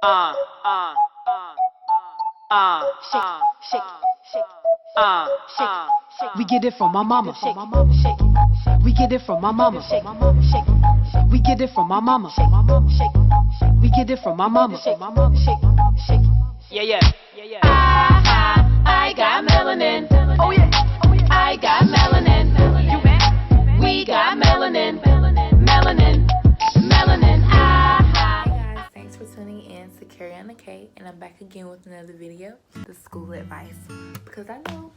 uh, uh, shake, shake, shake, shake, shake. We get it from my mama. Shake, shake, shake. We get it from my mama. Shake, shake, shake. We get it from my mama. Shake, shake. We get it from my mama. Shake, shake, shake. Yeah, yeah, yeah, yeah. I got melanin. Oh yeah, oh yeah. I got melanin. You bet. We got melanin. Melanin. Melanin. Hey guys, thanks for tuning in to Carry on the K, and I'm back again with another video, the school advice, because I know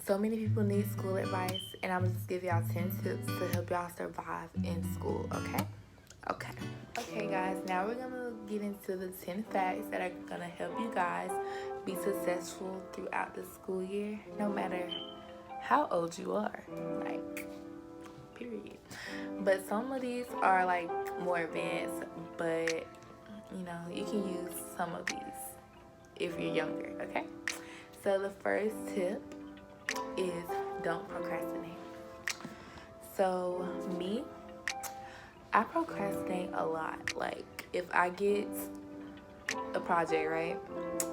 so many people need school advice, and I'm gonna just give y'all 10 tips to help y'all survive in school, okay? Okay guys, now we're gonna get into the 10 facts that are gonna help you guys be successful throughout the school year, no matter how old you are, like, period. But some of these are like more advanced, but you know, you can use some of these if you're younger, okay? So the first tip is don't procrastinate. So me, I procrastinate a lot. Like if I get a project, right,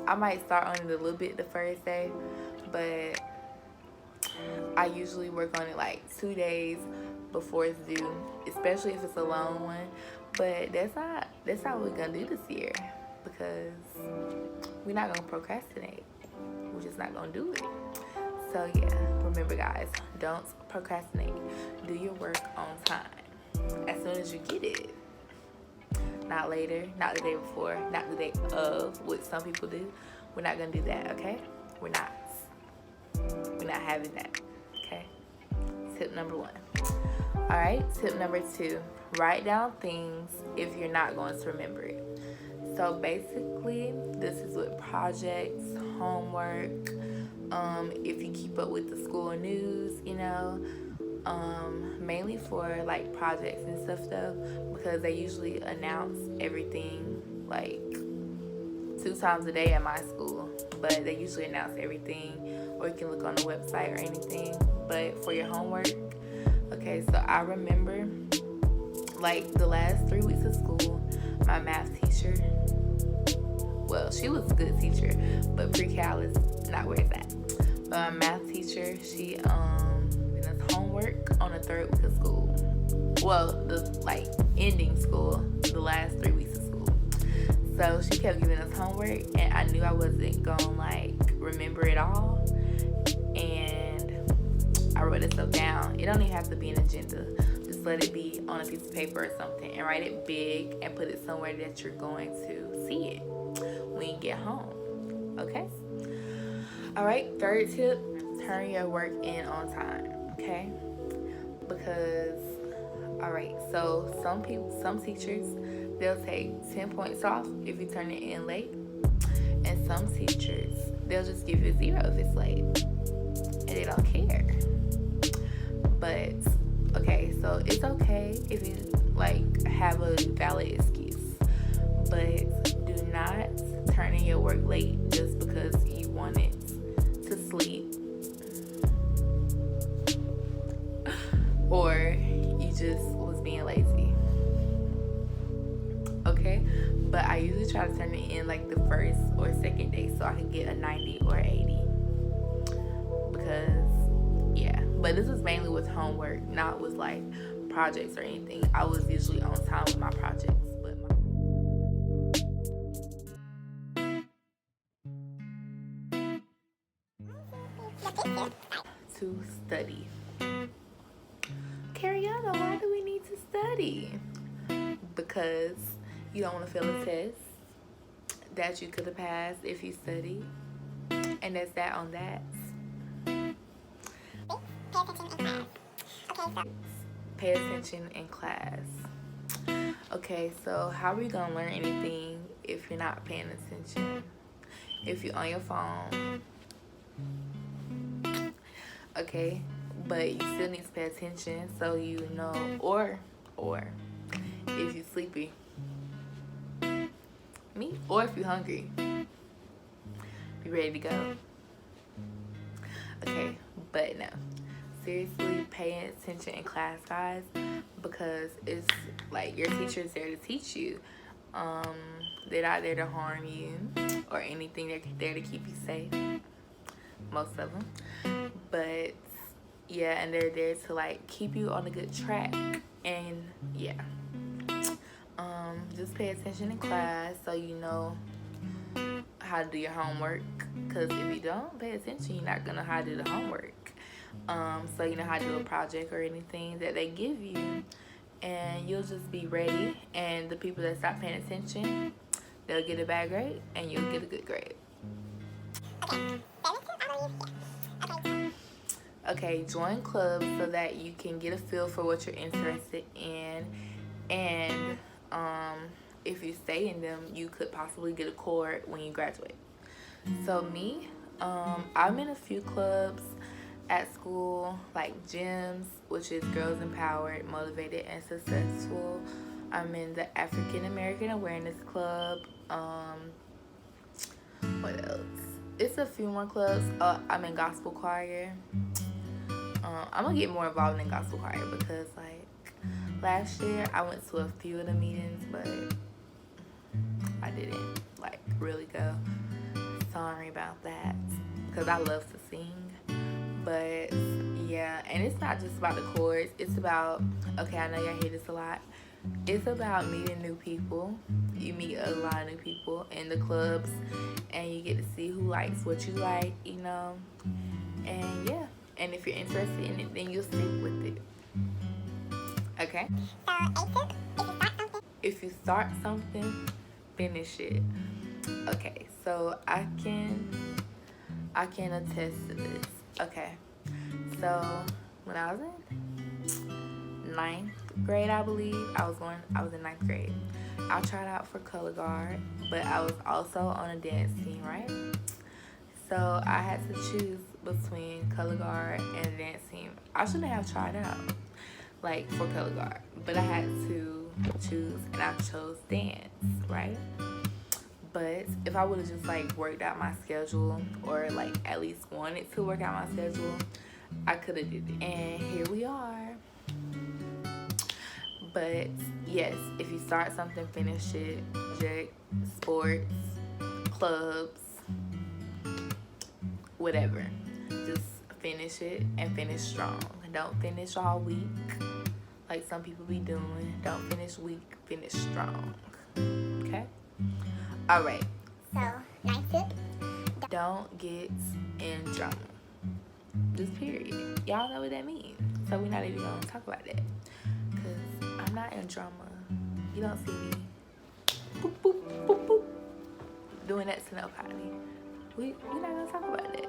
I might start on it a little bit the first day, but I usually work on it like 2 days before it's due, especially if it's a long one. But that's not what we're gonna do this year, because we're not gonna procrastinate. We're just not gonna do it. So yeah, remember guys, don't procrastinate. Do your work on time as soon as you get it. Not later, not the day before, not the day of, what some people do. We're not gonna do that, okay? We're not having that, okay? Tip number 1. All right, tip number 2, write down things if you're not going to remember it. So basically, this is with projects, homework, if you keep up with the school news, you know, mainly for like projects and stuff though, because they usually announce everything like 2 times a day at my school, but they usually announce everything, or you can look on the website or anything. But for your homework, okay, so I remember like the last 3 weeks of school, my math teacher, well, she was a good teacher, but pre-cal is not where it's at. But my math teacher, she did us homework on the 3rd week of school. Well, the like ending school, the last 3 weeks of school. So she kept giving us homework, and I knew I wasn't gonna like remember it all. And I wrote it stuff down. It don't even have to be an agenda. Just let it be on a piece of paper or something, and write it big and put it somewhere that you're going to see it when you get home. Okay? All right, 3rd tip, turn your work in on time. Okay? Because, all right, so some teachers, they'll take 10 points off if you turn it in late. And some teachers, they'll just give you a 0 if it's late. And they don't care. But, okay, so it's okay if you, like, have a valid excuse. But do not turn in your work late just because you wanted to sleep. Or you just was being lazy. Okay? But I usually try to turn it in like the 1st or 2nd day so I can get a 90 or 80. Because, yeah. But this is mainly with homework, not with like projects or anything. I was usually on time with my projects. To study. Cariana, why do we need to study? Because you don't want to fail a test that you could have passed if you studied. And that's that on that. Pay attention in class. Okay, so how are you going to learn anything if you're not paying attention? If you're on your phone. Okay, but you still need to pay attention so you know, or if you're sleepy, or if you're hungry, be ready to go. Okay, but no, seriously, pay attention in class, guys, because it's like your teacher's there to teach you. They're not there to harm you or anything. They're there to keep you safe, most of them. But yeah, and they're there to like keep you on a good track. And yeah, just pay attention in class so you know how to do your homework, because if you don't pay attention, you're not gonna know how to do the homework. So you know how to do a project or anything that they give you, and you'll just be ready. And the people that stop paying attention, they'll get a bad grade and you'll get a good grade. Okay, join clubs so that you can get a feel for what you're interested in, and if you stay in them, you could possibly get a cord when you graduate. So me, I'm in a few clubs at school, like gyms, which is Girls Empowered, Motivated, and Successful. I'm in the African American Awareness Club. What else? It's a few more clubs. I'm in gospel choir. I'm gonna get more involved in gospel choir because like last year I went to a few of the meetings, but I didn't like really go. Sorry about that, because I love to sing. But yeah, and it's not just about the chords. It's about, okay, I know y'all hear this a lot. It's about meeting new people. You meet a lot of new people in the clubs, and you get to see who likes what you like, you know. And yeah, and if you're interested in it, then you'll stick with it. Okay? If you start something, finish it. Okay, so I can attest to this. Okay, so when I was in 9th grade, I believe, I was in 9th grade. I tried out for color guard, but I was also on a dance team, right? So I had to choose between color guard and a dance team. I shouldn't have tried out like for color guard, but I had to choose, and I chose dance, right? But if I would have just like worked out my schedule, or like at least wanted to work out my schedule, I could have did it. And here we are. But yes, if you start something, finish it. Project, sports, clubs, whatever. Just finish it and finish strong. Don't finish all weak like some people be doing. Don't finish weak, finish strong. Okay? Alright. So, 9th tip. Don't get in drama. Just period. Y'all know what that means. So we're not even going to talk about that. Because I'm not in drama. You don't see me boop, boop, boop, boop, doing that to nobody. We're not going to talk about that.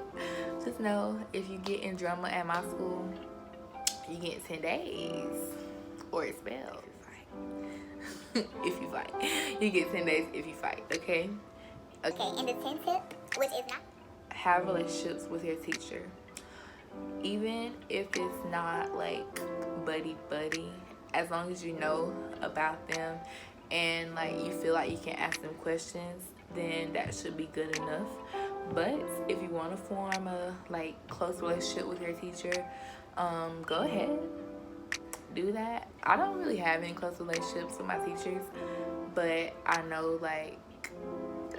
Just know, if you get in drama at my school, you get 10 days. Or expelled. If you fight. You get 10 days if you fight, okay? Okay, and the 10th tip, which is not... Have relationships with your teacher. Even if it's not like buddy-buddy, as long as you know about them and like you feel like you can ask them questions, then that should be good enough. But if you want to form a like close relationship with your teacher, go ahead. Do that. I don't really have any close relationships with my teachers, but I know like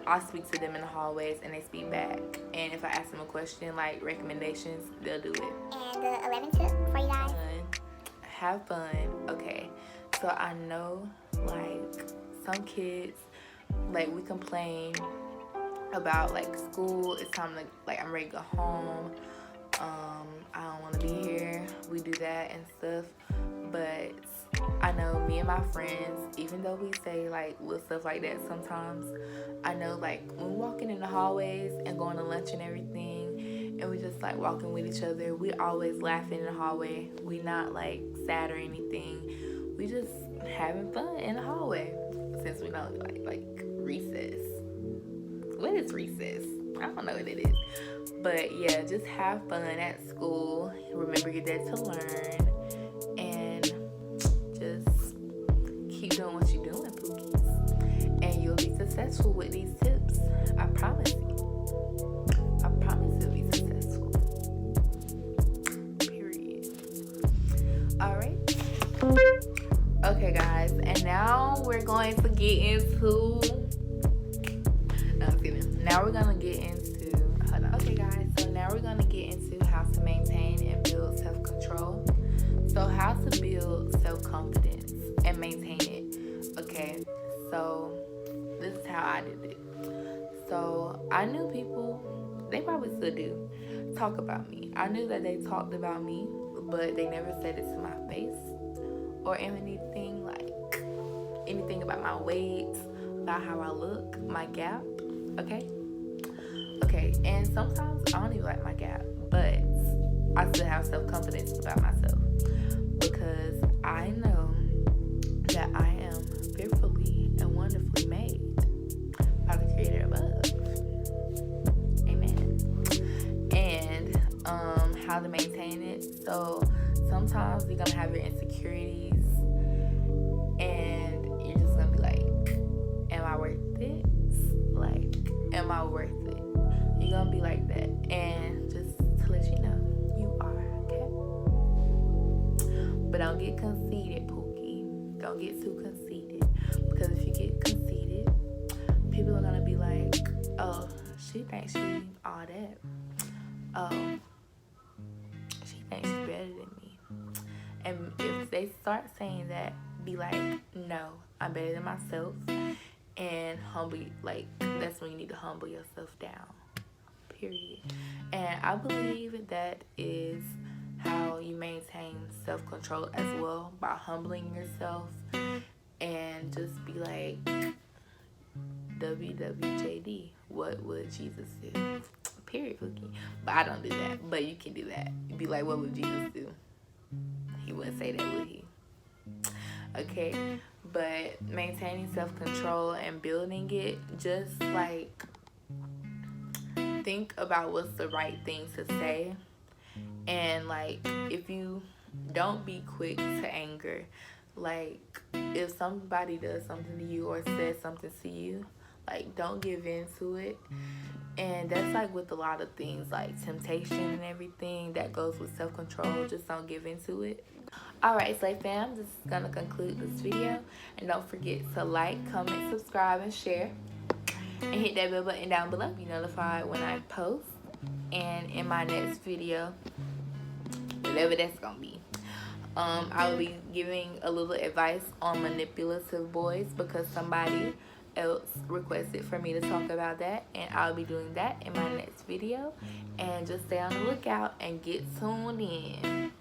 I speak to them in the hallways and they speak back, and if I ask them a question like recommendations, they'll do it. And the 11th tip for you guys? Have fun. Okay, so I know like some kids, like we complain about like school, it's time to like I'm ready to go home, I don't want to be here, we do that and stuff. But I know me and my friends, even though we say like little stuff like that sometimes, I know like when we're walking in the hallways and going to lunch and everything, and we just like walking with each other, we always laughing in the hallway. We not like sad or anything. We just having fun in the hallway. Since we know like recess. What is recess? I don't know what it is. But yeah, just have fun at school. Remember, you're there to learn. And just keep doing what you're doing, Pookies. And you'll be successful with these tips. I promise you. I promise you'll be successful. Period. Alright. Okay, guys. And now we're going to get into. No, I'm kidding. Now we're gonna get into. Hold on. Okay, guys. So now we're gonna get into how to maintain and build self-control. So how to build self-confidence and maintain it. Okay. So this is how I did it. So I knew people, they probably still do, talk about me. I knew that they talked about me, but they never said it to my face or anything about my weight, about how I look, my gap. Okay, and sometimes I don't even like my gap, but I still have self-confidence about myself because I know that I am fearfully and wonderfully made by the Creator above. Amen. And how to maintain it. So sometimes you're gonna have your insecurities and you're just gonna be like, am I worth it? Like, am I worth it? You're gonna be like that. And just to let you know, you are, okay? But don't get conceited, Pookie. Don't get too conceited. Because if you get conceited, people are gonna be like, oh, she thinks she all that. Oh, she thinks she's better than me. And if they start saying that, be like, no, I'm better than myself. And that's when you need to humble yourself down. Period. And I believe that is how you maintain self-control as well, by humbling yourself and just be like, WWJD, what would Jesus do? Period, Cookie. But I don't do that. But you can do that. You'd be like, what would Jesus do? He wouldn't say that, would he? Okay. But maintaining self-control and building it, just like think about what's the right thing to say. And like, if you don't be quick to anger, like if somebody does something to you or says something to you, like don't give in to it. And that's like with a lot of things, like temptation and everything that goes with self-control. Just don't give into it. Alright, Slay fam, this is gonna conclude this video. And don't forget to like, comment, subscribe, and share. And hit that bell button down below to be notified when I post. And in my next video, whatever that's gonna be, I will be giving a little advice on manipulative boys because somebody else requested for me to talk about that, and I'll be doing that in my next video. And just stay on the lookout and get tuned in.